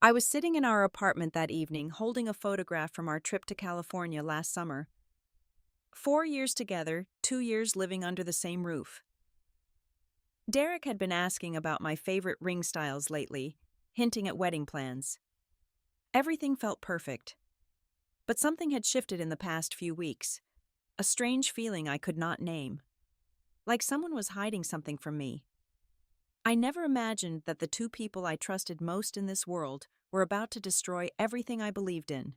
I was sitting in our apartment that evening holding a photograph from our trip to California last summer. 4 years together, 2 years living under the same roof. Derek had been asking about my favorite ring styles lately, hinting at wedding plans. Everything felt perfect. But something had shifted in the past few weeks. A strange feeling I could not name. Like someone was hiding something from me. I never imagined that the two people I trusted most in this world were about to destroy everything I believed in.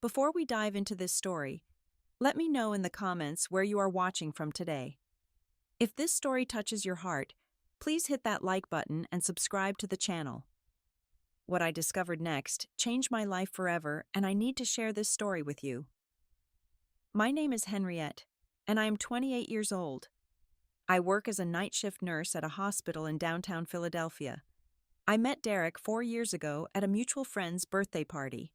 Before we dive into this story, let me know in the comments where you are watching from today. If this story touches your heart, please hit that like button and subscribe to the channel. What I discovered next changed my life forever, and I need to share this story with you. My name is Henriette, and I am 28 years old. I work as a night shift nurse at a hospital in downtown Philadelphia. I met Derek 4 years ago at a mutual friend's birthday party.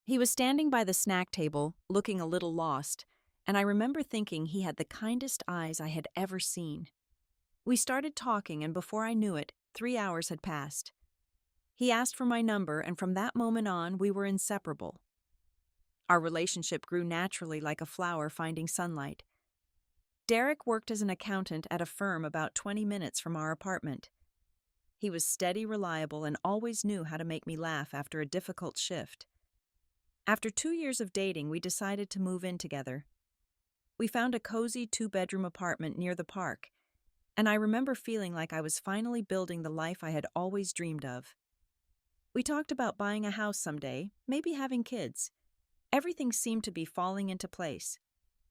He was standing by the snack table, looking a little lost, and I remember thinking he had the kindest eyes I had ever seen. We started talking, and before I knew it, 3 hours had passed. He asked for my number, and from that moment on, we were inseparable. Our relationship grew naturally like a flower finding sunlight. Derek worked as an accountant at a firm about 20 minutes from our apartment. He was steady, reliable, and always knew how to make me laugh after a difficult shift. After 2 years of dating, we decided to move in together. We found a cozy 2-bedroom apartment near the park, and I remember feeling like I was finally building the life I had always dreamed of. We talked about buying a house someday, maybe having kids. Everything seemed to be falling into place.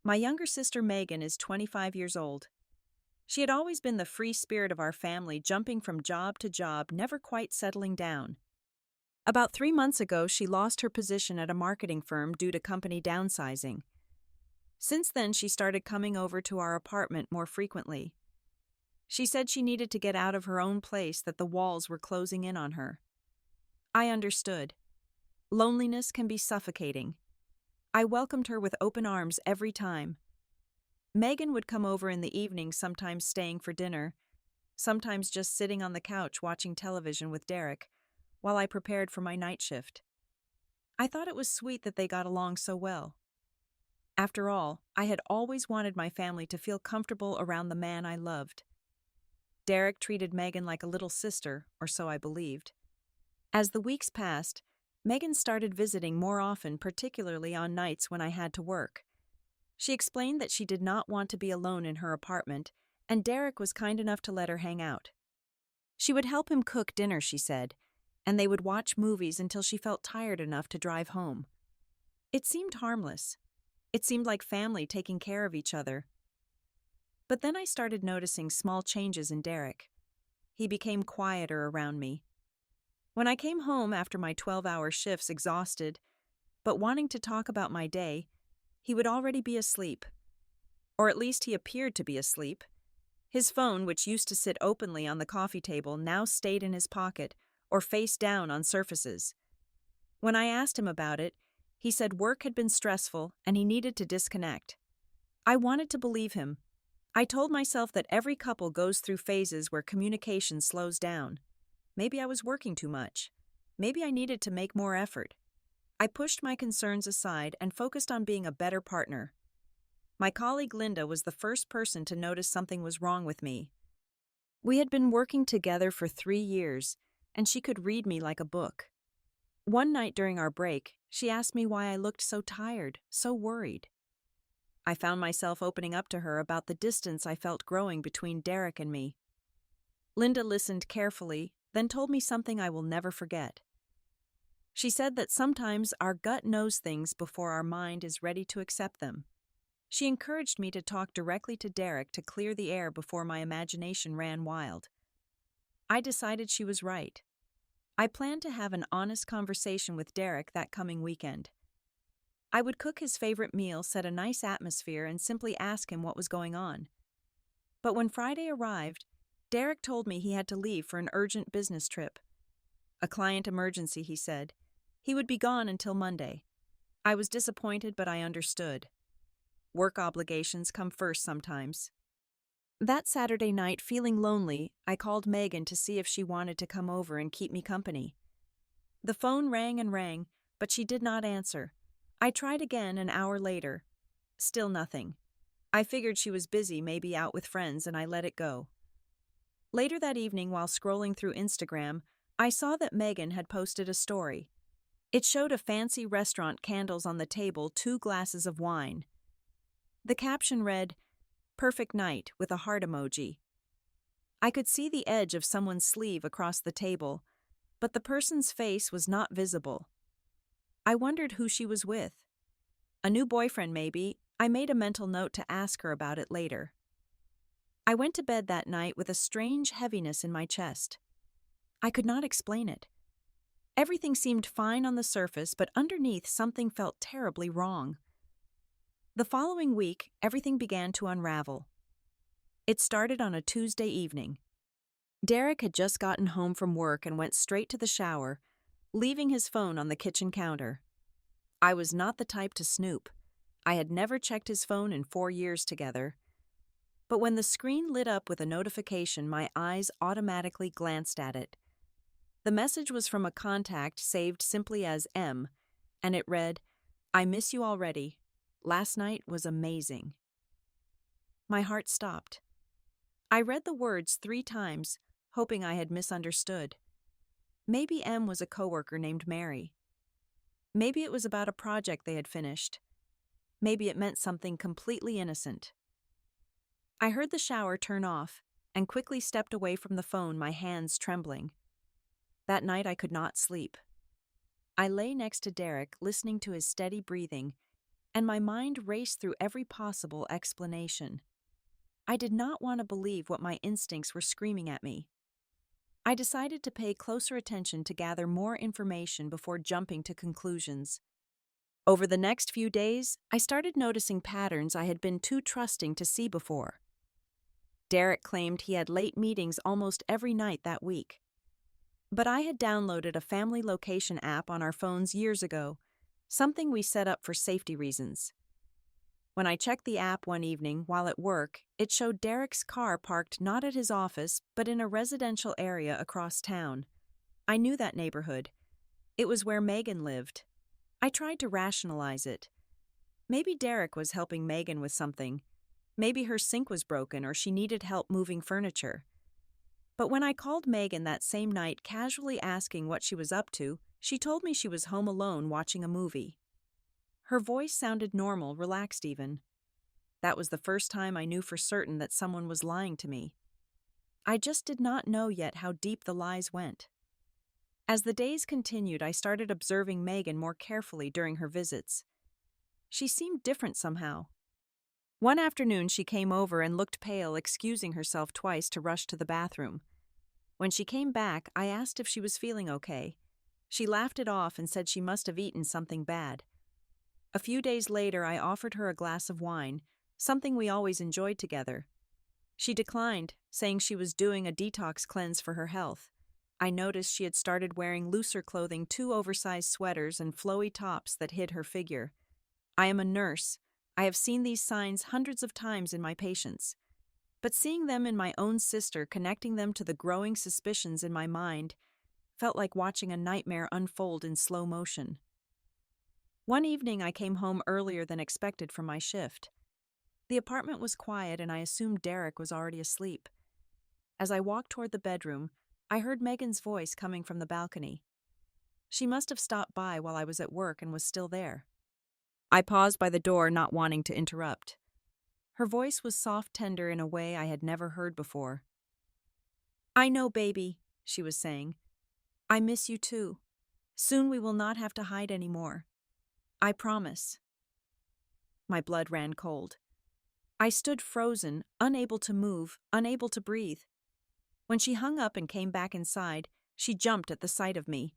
My younger sister Megan is 25 years old. She had always been the free spirit of our family, jumping from job to job, never quite settling down. About 3 months ago, she lost her position at a marketing firm due to company downsizing. Since then, she started coming over to our apartment more frequently. She said she needed to get out of her own place, that the walls were closing in on her. I understood. Loneliness can be suffocating. I welcomed her with open arms every time. Megan would come over in the evening, sometimes staying for dinner, sometimes just sitting on the couch watching television with Derek, while I prepared for my night shift. I thought it was sweet that they got along so well. After all, I had always wanted my family to feel comfortable around the man I loved. Derek treated Megan like a little sister, or so I believed. As the weeks passed, Megan started visiting more often, particularly on nights when I had to work. She explained that she did not want to be alone in her apartment, and Derek was kind enough to let her hang out. She would help him cook dinner, she said, and they would watch movies until she felt tired enough to drive home. It seemed harmless. It seemed like family taking care of each other. But then I started noticing small changes in Derek. He became quieter around me. When I came home after my 12-hour shifts, exhausted, but wanting to talk about my day, he would already be asleep. Or at least he appeared to be asleep. His phone, which used to sit openly on the coffee table, now stayed in his pocket or face down on surfaces. When I asked him about it, he said work had been stressful and he needed to disconnect. I wanted to believe him. I told myself that every couple goes through phases where communication slows down. Maybe I was working too much. Maybe I needed to make more effort. I pushed my concerns aside and focused on being a better partner. My colleague Linda was the first person to notice something was wrong with me. We had been working together for 3 years, and she could read me like a book. One night during our break, she asked me why I looked so tired, so worried. I found myself opening up to her about the distance I felt growing between Derek and me. Linda listened carefully, then told me something I will never forget. She said that sometimes our gut knows things before our mind is ready to accept them. She encouraged me to talk directly to Derek to clear the air before my imagination ran wild. I decided she was right. I planned to have an honest conversation with Derek that coming weekend. I would cook his favorite meal, set a nice atmosphere, and simply ask him what was going on. But when Friday arrived, Derek told me he had to leave for an urgent business trip. A client emergency, he said. He would be gone until Monday. I was disappointed, but I understood. Work obligations come first sometimes. That Saturday night, feeling lonely, I called Megan to see if she wanted to come over and keep me company. The phone rang and rang, but she did not answer. I tried again an hour later. Still nothing. I figured she was busy, maybe out with friends, and I let it go. Later that evening, while scrolling through Instagram, I saw that Megan had posted a story. It showed a fancy restaurant, candles on the table, 2 glasses of wine. The caption read, "Perfect night," with a heart emoji. I could see the edge of someone's sleeve across the table, but the person's face was not visible. I wondered who she was with. A new boyfriend, maybe. I made a mental note to ask her about it later. I went to bed that night with a strange heaviness in my chest. I could not explain it. Everything seemed fine on the surface, but underneath something felt terribly wrong. The following week, everything began to unravel. It started on a Tuesday evening. Derek had just gotten home from work and went straight to the shower, leaving his phone on the kitchen counter. I was not the type to snoop. I had never checked his phone in 4 years together. But when the screen lit up with a notification, my eyes automatically glanced at it. The message was from a contact saved simply as M, and it read, "I miss you already. Last night was amazing." My heart stopped. I read the words 3 times, hoping I had misunderstood. Maybe M was a coworker named Mary. Maybe it was about a project they had finished. Maybe it meant something completely innocent. I heard the shower turn off and quickly stepped away from the phone, my hands trembling. That night I could not sleep. I lay next to Derek, listening to his steady breathing, and my mind raced through every possible explanation. I did not want to believe what my instincts were screaming at me. I decided to pay closer attention to gather more information before jumping to conclusions. Over the next few days, I started noticing patterns I had been too trusting to see before. Derek claimed he had late meetings almost every night that week. But I had downloaded a family location app on our phones years ago, something we set up for safety reasons. When I checked the app one evening while at work, it showed Derek's car parked not at his office, but in a residential area across town. I knew that neighborhood. It was where Megan lived. I tried to rationalize it. Maybe Derek was helping Megan with something. Maybe her sink was broken or she needed help moving furniture. But when I called Megan that same night, casually asking what she was up to, she told me she was home alone watching a movie. Her voice sounded normal, relaxed even. That was the first time I knew for certain that someone was lying to me. I just did not know yet how deep the lies went. As the days continued, I started observing Megan more carefully during her visits. She seemed different somehow. One afternoon, she came over and looked pale, excusing herself twice to rush to the bathroom. When she came back, I asked if she was feeling okay. She laughed it off and said she must have eaten something bad. A few days later, I offered her a glass of wine, something we always enjoyed together. She declined, saying she was doing a detox cleanse for her health. I noticed she had started wearing looser clothing, 2 oversized sweaters and flowy tops that hid her figure. I am a nurse. I have seen these signs hundreds of times in my patients. But seeing them in my own sister, connecting them to the growing suspicions in my mind, felt like watching a nightmare unfold in slow motion. One evening I came home earlier than expected from my shift. The apartment was quiet and I assumed Derek was already asleep. As I walked toward the bedroom, I heard Megan's voice coming from the balcony. She must have stopped by while I was at work and was still there. I paused by the door, not wanting to interrupt. Her voice was soft, tender in a way I had never heard before. "I know, baby," she was saying. "I miss you too. Soon we will not have to hide anymore. I promise." My blood ran cold. I stood frozen, unable to move, unable to breathe. When she hung up and came back inside, she jumped at the sight of me.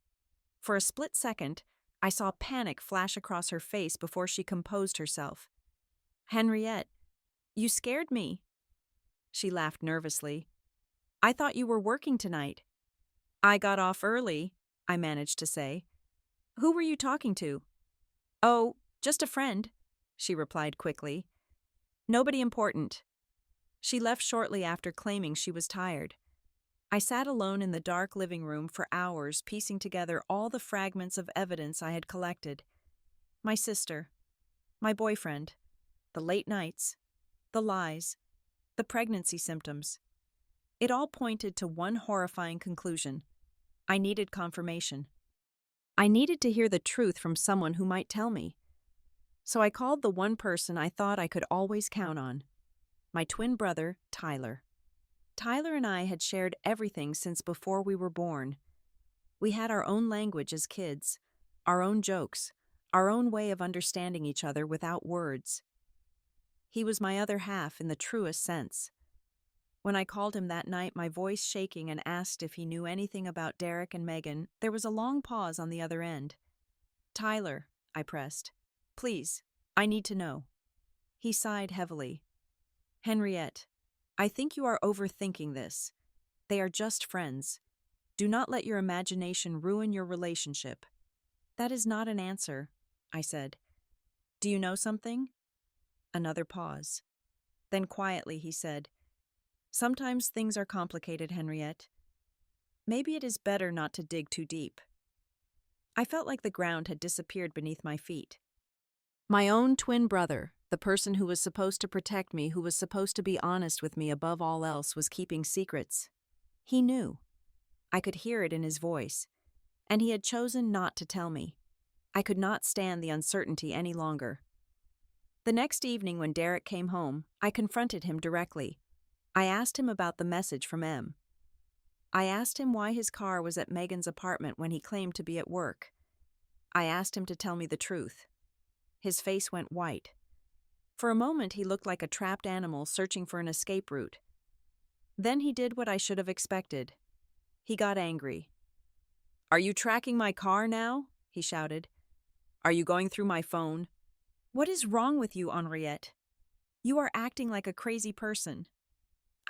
For a split second, I saw panic flash across her face before she composed herself. "Henriette, you scared me." She laughed nervously. "I thought you were working tonight." "I got off early," I managed to say. "Who were you talking to?" "Oh, just a friend," she replied quickly. "Nobody important." She left shortly after, claiming she was tired. I sat alone in the dark living room for hours, piecing together all the fragments of evidence I had collected. My sister, my boyfriend, the late nights, the lies, the pregnancy symptoms. It all pointed to one horrifying conclusion. I needed confirmation. I needed to hear the truth from someone who might tell me. So I called the one person I thought I could always count on. My twin brother, Tyler. Tyler and I had shared everything since before we were born. We had our own language as kids, our own jokes, our own way of understanding each other without words. He was my other half in the truest sense. When I called him that night, my voice shaking, and asked if he knew anything about Derek and Megan, there was a long pause on the other end. "Tyler," I pressed. "Please, I need to know." He sighed heavily. "Henriette, I think you are overthinking this. They are just friends. Do not let your imagination ruin your relationship." "That is not an answer," I said. "Do you know something?" Another pause. Then quietly he said, "Sometimes things are complicated, Henriette. Maybe it is better not to dig too deep." I felt like the ground had disappeared beneath my feet. My own twin brother, the person who was supposed to protect me, who was supposed to be honest with me above all else, was keeping secrets. He knew. I could hear it in his voice. And he had chosen not to tell me. I could not stand the uncertainty any longer. The next evening when Derek came home, I confronted him directly. I asked him about the message from M. I asked him why his car was at Megan's apartment when he claimed to be at work. I asked him to tell me the truth. His face went white. For a moment he looked like a trapped animal searching for an escape route. Then he did what I should have expected. He got angry. "Are you tracking my car now?" he shouted. "Are you going through my phone?" "What is wrong with you, Henriette? You are acting like a crazy person."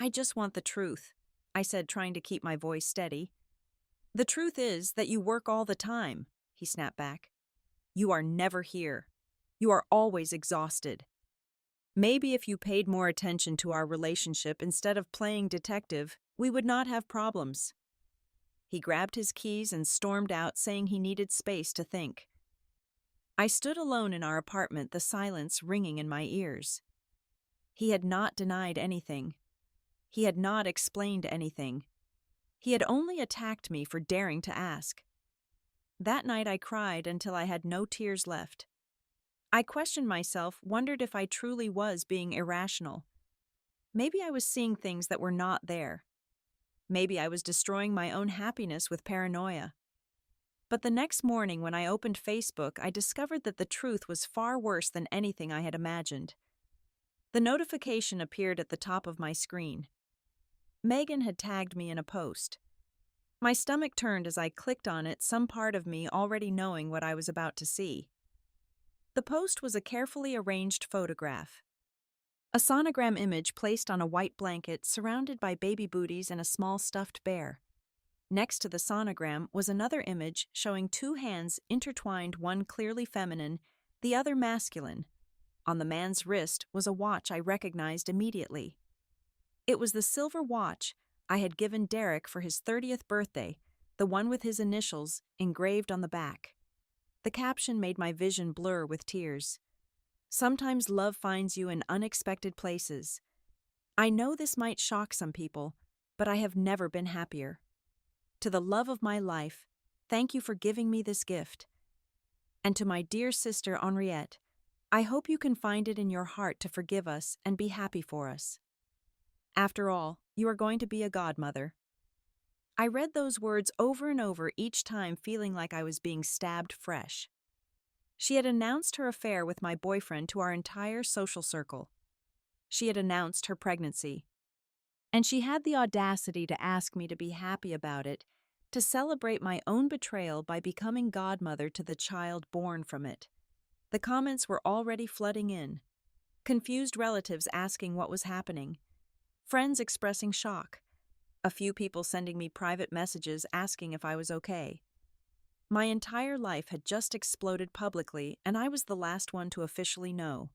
"I just want the truth," I said, trying to keep my voice steady. "The truth is that you work all the time," he snapped back. "You are never here. You are always exhausted. Maybe if you paid more attention to our relationship instead of playing detective, we would not have problems." He grabbed his keys and stormed out, saying he needed space to think. I stood alone in our apartment, the silence ringing in my ears. He had not denied anything. He had not explained anything. He had only attacked me for daring to ask. That night I cried until I had no tears left. I questioned myself, wondered if I truly was being irrational. Maybe I was seeing things that were not there. Maybe I was destroying my own happiness with paranoia. But the next morning when I opened Facebook, I discovered that the truth was far worse than anything I had imagined. The notification appeared at the top of my screen. Megan had tagged me in a post. My stomach turned as I clicked on it, some part of me already knowing what I was about to see. The post was a carefully arranged photograph. A sonogram image placed on a white blanket surrounded by baby booties and a small stuffed bear. Next to the sonogram was another image showing two hands intertwined, one clearly feminine, the other masculine. On the man's wrist was a watch I recognized immediately. It was the silver watch I had given Derek for his 30th birthday, the one with his initials engraved on the back. The caption made my vision blur with tears. "Sometimes love finds you in unexpected places. I know this might shock some people, but I have never been happier. To the love of my life, thank you for giving me this gift. And to my dear sister Henriette, I hope you can find it in your heart to forgive us and be happy for us. After all, you are going to be a godmother." I read those words over and over, each time feeling like I was being stabbed fresh. She had announced her affair with my boyfriend to our entire social circle. She had announced her pregnancy. And she had the audacity to ask me to be happy about it, to celebrate my own betrayal by becoming godmother to the child born from it. The comments were already flooding in. Confused relatives asking what was happening. Friends expressing shock. A few people sending me private messages asking if I was okay. My entire life had just exploded publicly, and I was the last one to officially know.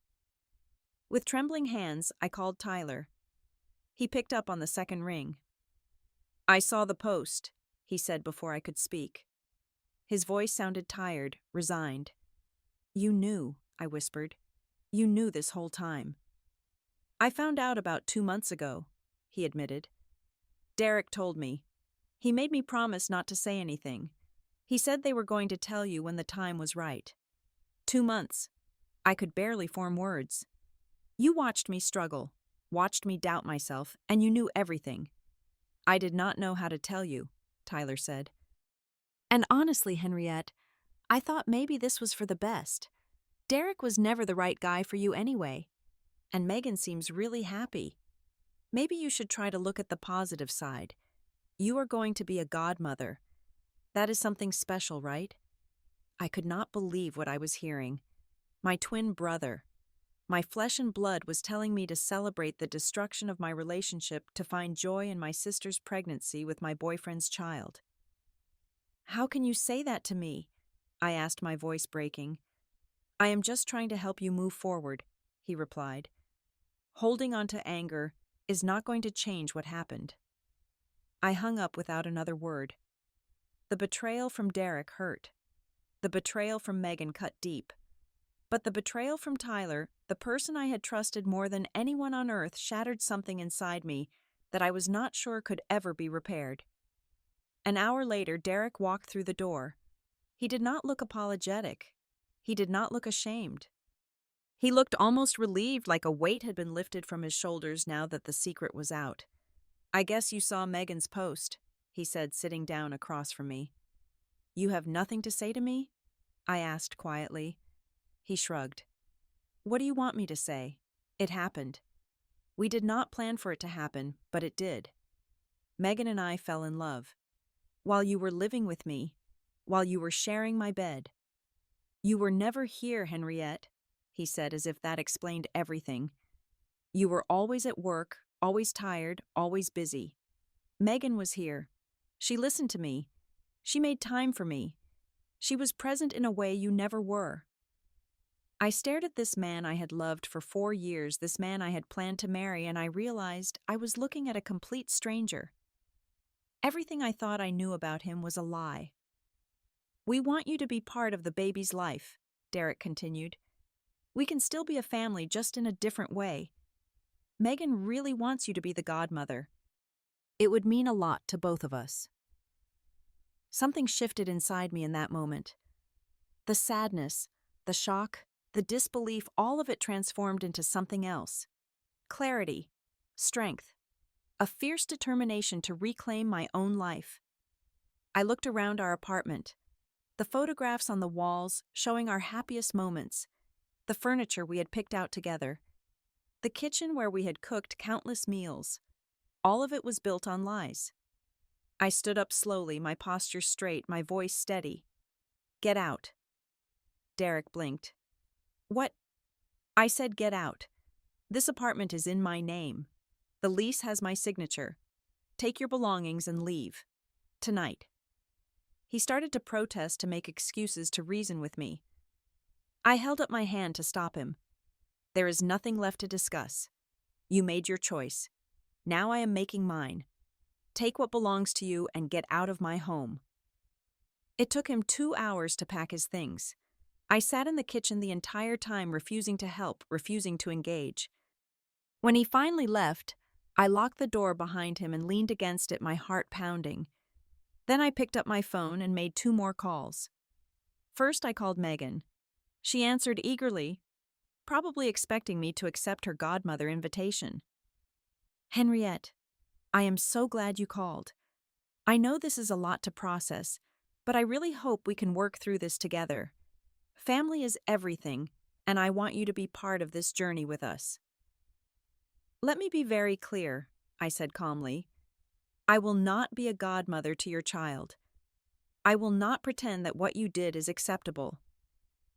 With trembling hands, I called Tyler. He picked up on the second ring. I saw the post, he said before I could speak. His voice sounded tired, resigned. You knew, I whispered. You knew this whole time. I found out about 2 months ago, he admitted. Derek told me. He made me promise not to say anything. He said they were going to tell you when the time was right. 2 months. I could barely form words. You watched me struggle, watched me doubt myself, and you knew everything. I did not know how to tell you, Tyler said. And honestly, Henriette, I thought maybe this was for the best. Derek was never the right guy for you anyway. And Megan seems really happy. Maybe you should try to look at the positive side. You are going to be a godmother. That is something special, right? I could not believe what I was hearing. My twin brother. My flesh and blood was telling me to celebrate the destruction of my relationship to find joy in my sister's pregnancy with my boyfriend's child. How can you say that to me? I asked, my voice breaking. I am just trying to help you move forward, he replied. Holding on to anger is not going to change what happened. I hung up without another word. The betrayal from Derek hurt. The betrayal from Megan cut deep. But the betrayal from Tyler, the person I had trusted more than anyone on earth, shattered something inside me that I was not sure could ever be repaired. An hour later, Derek walked through the door. He did not look apologetic. He did not look ashamed. He looked almost relieved, like a weight had been lifted from his shoulders now that the secret was out. I guess you saw Megan's post, he said, sitting down across from me. You have nothing to say to me? I asked quietly. He shrugged. What do you want me to say? It happened. We did not plan for it to happen, but it did. Megan and I fell in love. While you were living with me, while you were sharing my bed. You were never here, Henriette, he said, as if that explained everything. You were always at work, always tired, always busy. Megan was here. She listened to me. She made time for me. She was present in a way you never were. I stared at this man I had loved for 4 years, this man I had planned to marry, and I realized I was looking at a complete stranger. Everything I thought I knew about him was a lie. We want you to be part of the baby's life, Derek continued. We can still be a family, just in a different way. Megan really wants you to be the godmother. It would mean a lot to both of us. Something shifted inside me in that moment. The sadness, the shock, the disbelief, all of it transformed into something else. Clarity, strength, a fierce determination to reclaim my own life. I looked around our apartment. The photographs on the walls showing our happiest moments, the furniture we had picked out together, the kitchen where we had cooked countless meals. All of it was built on lies. I stood up slowly, my posture straight, my voice steady. Get out. Derek blinked. What? I said get out. This apartment is in my name. The lease has my signature. Take your belongings and leave. Tonight. He started to protest, to make excuses, to reason with me. I held up my hand to stop him. There is nothing left to discuss. You made your choice. Now I am making mine. Take what belongs to you and get out of my home. It took him 2 hours to pack his things. I sat in the kitchen the entire time, refusing to help, refusing to engage. When he finally left, I locked the door behind him and leaned against it, my heart pounding. Then I picked up my phone and made 2 more calls. First, I called Megan. She answered eagerly, probably expecting me to accept her godmother invitation. Henriette, I am so glad you called. I know this is a lot to process, but I really hope we can work through this together. Family is everything, and I want you to be part of this journey with us. Let me be very clear, I said calmly. I will not be a godmother to your child. I will not pretend that what you did is acceptable.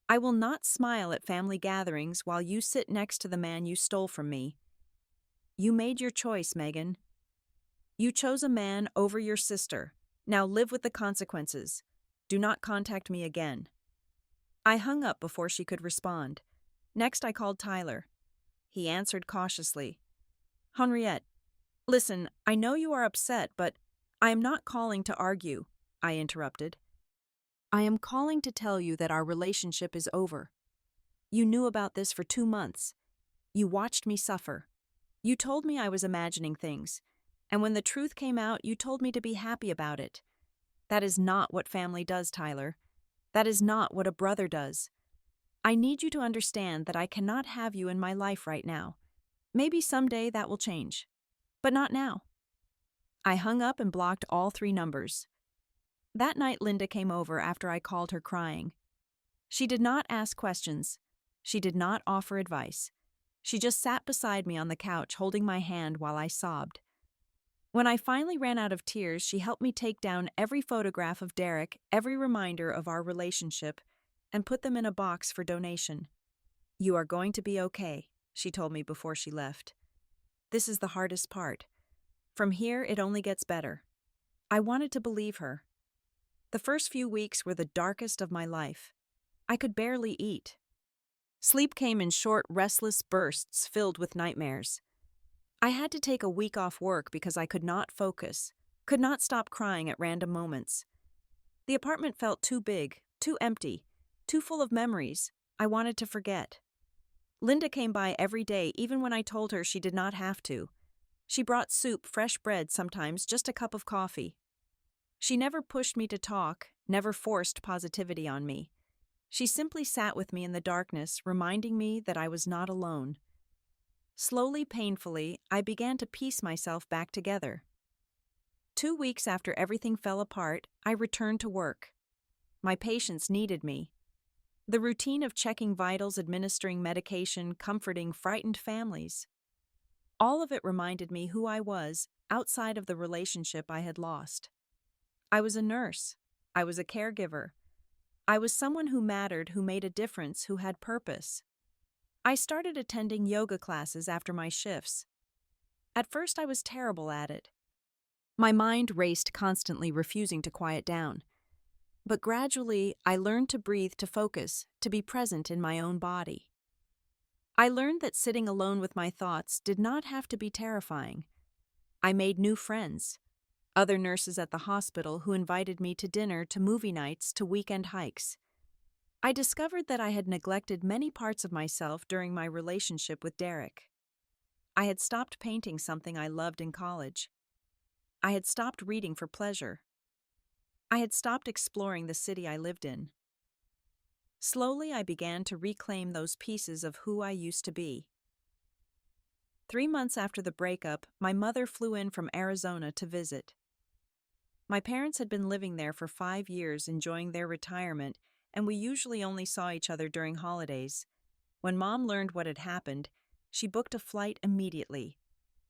I will not smile at family gatherings while you sit next to the man you stole from me. You made your choice, Megan. You chose a man over your sister. Now live with the consequences. Do not contact me again. I hung up before she could respond. Next, I called Tyler. He answered cautiously. Henriette, listen, I know you are upset, but I am not calling to argue, I interrupted. I am calling to tell you that our relationship is over. You knew about this for 2 months. You watched me suffer. You told me I was imagining things. And when the truth came out, you told me to be happy about it. That is not what family does, Tyler. That is not what a brother does. I need you to understand that I cannot have you in my life right now. Maybe someday that will change. But not now. I hung up and blocked all 3 numbers. That night Linda came over after I called her crying. She did not ask questions. She did not offer advice. She just sat beside me on the couch holding my hand while I sobbed. When I finally ran out of tears, she helped me take down every photograph of Derek, every reminder of our relationship, and put them in a box for donation. You are going to be okay, she told me before she left. This is the hardest part. From here, it only gets better. I wanted to believe her. The first few weeks were the darkest of my life. I could barely eat. Sleep came in short, restless bursts filled with nightmares. I had to take a week off work because I could not focus, could not stop crying at random moments. The apartment felt too big, too empty, too full of memories I wanted to forget. Linda came by every day, even when I told her she did not have to. She brought soup, fresh bread, sometimes just a cup of coffee. She never pushed me to talk, never forced positivity on me. She simply sat with me in the darkness, reminding me that I was not alone. Slowly, painfully, I began to piece myself back together. 2 weeks after everything fell apart, I returned to work. My patients needed me. The routine of checking vitals, administering medication, comforting frightened families. All of it reminded me who I was outside of the relationship I had lost. I was a nurse. I was a caregiver. I was someone who mattered, who made a difference, who had purpose. I started attending yoga classes after my shifts. At first, I was terrible at it. My mind raced constantly, refusing to quiet down. But gradually, I learned to breathe, to focus, to be present in my own body. I learned that sitting alone with my thoughts did not have to be terrifying. I made new friends. Other nurses at the hospital who invited me to dinner, to movie nights, to weekend hikes. I discovered that I had neglected many parts of myself during my relationship with Derek. I had stopped painting, something I loved in college. I had stopped reading for pleasure. I had stopped exploring the city I lived in. Slowly, I began to reclaim those pieces of who I used to be. 3 months after the breakup, my mother flew in from Arizona to visit. My parents had been living there for 5 years, enjoying their retirement, and we usually only saw each other during holidays. When Mom learned what had happened, she booked a flight immediately.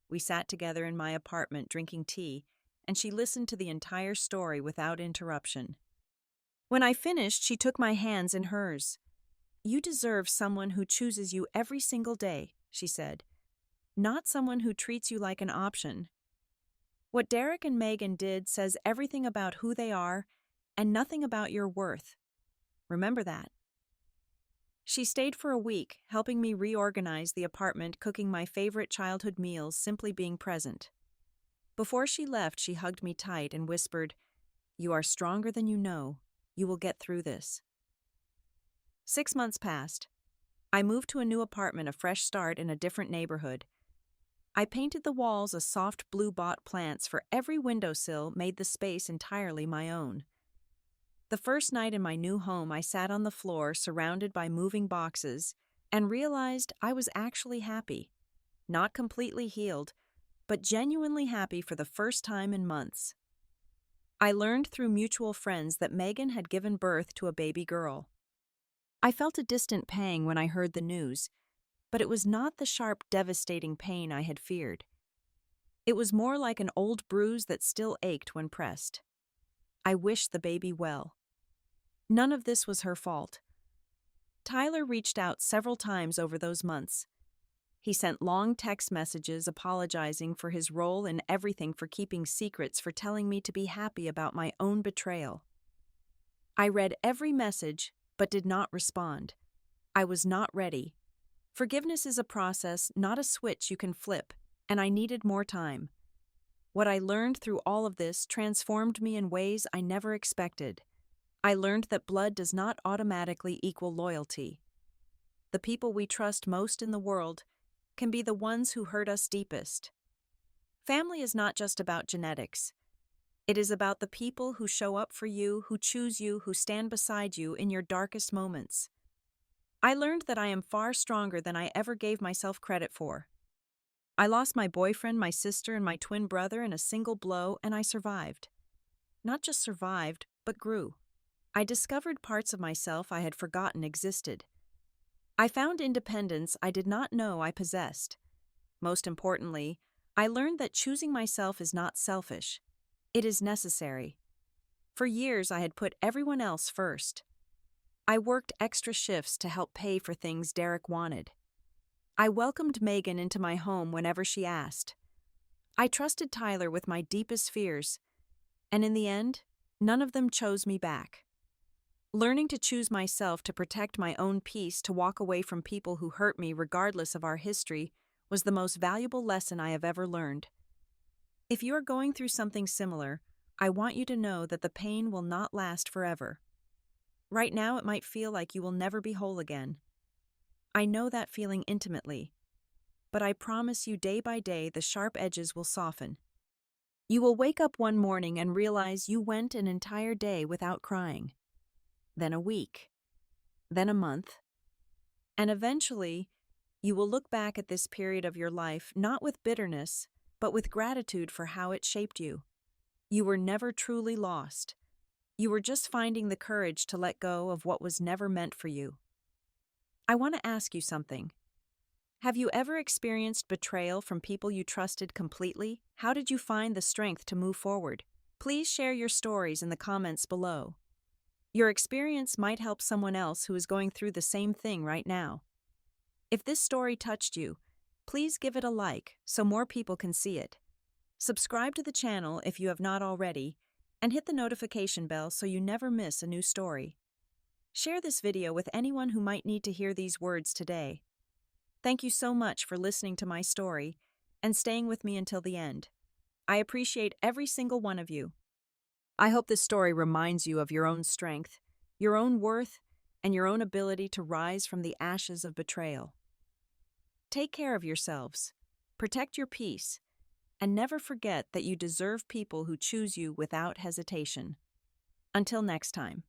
We sat together in my apartment drinking tea, and she listened to the entire story without interruption. When I finished, she took my hands in hers. "You deserve someone who chooses you every single day," she said, "not someone who treats you like an option. What Derek and Megan did says everything about who they are and nothing about your worth. Remember that." She stayed for a week, helping me reorganize the apartment, cooking my favorite childhood meals, simply being present. Before she left, she hugged me tight and whispered, "You are stronger than you know. You will get through this." 6 months passed. I moved to a new apartment, a fresh start in a different neighborhood. I painted the walls a soft blue, bought plants for every windowsill, made the space entirely my own. The first night in my new home, I sat on the floor, surrounded by moving boxes, and realized I was actually happy. Not completely healed, but genuinely happy for the first time in months. I learned through mutual friends that Megan had given birth to a baby girl. I felt a distant pang when I heard the news, but it was not the sharp, devastating pain I had feared. It was more like an old bruise that still ached when pressed. I wished the baby well. None of this was her fault. Tyler reached out several times over those months. He sent long text messages apologizing for his role in everything, for keeping secrets, for telling me to be happy about my own betrayal. I read every message, but did not respond. I was not ready. Forgiveness is a process, not a switch you can flip, and I needed more time. What I learned through all of this transformed me in ways I never expected. I learned that blood does not automatically equal loyalty. The people we trust most in the world can be the ones who hurt us deepest. Family is not just about genetics. It is about the people who show up for you, who choose you, who stand beside you in your darkest moments. I learned that I am far stronger than I ever gave myself credit for. I lost my boyfriend, my sister, and my twin brother in a single blow, and I survived. Not just survived, but grew. I discovered parts of myself I had forgotten existed. I found independence I did not know I possessed. Most importantly, I learned that choosing myself is not selfish. It is necessary. For years, I had put everyone else first. I worked extra shifts to help pay for things Derek wanted. I welcomed Megan into my home whenever she asked. I trusted Tyler with my deepest fears, and in the end, none of them chose me back. Learning to choose myself to protect my own peace, to walk away from people who hurt me regardless of our history, was the most valuable lesson I have ever learned. If you are going through something similar, I want you to know that the pain will not last forever. Right now, it might feel like you will never be whole again. I know that feeling intimately, but I promise you day by day the sharp edges will soften. You will wake up one morning and realize you went an entire day without crying, then a week, then a month, and eventually you will look back at this period of your life not with bitterness, but with gratitude for how it shaped you. You were never truly lost. You were just finding the courage to let go of what was never meant for you. I want to ask you something. Have you ever experienced betrayal from people you trusted completely? How did you find the strength to move forward? Please share your stories in the comments below. Your experience might help someone else who is going through the same thing right now. If this story touched you, please give it a like so more people can see it. Subscribe to the channel if you have not already, and hit the notification bell so you never miss a new story. Share this video with anyone who might need to hear these words today. Thank you so much for listening to my story and staying with me until the end. I appreciate every single one of you. I hope this story reminds you of your own strength, your own worth, and your own ability to rise from the ashes of betrayal. Take care of yourselves, protect your peace, and never forget that you deserve people who choose you without hesitation. Until next time.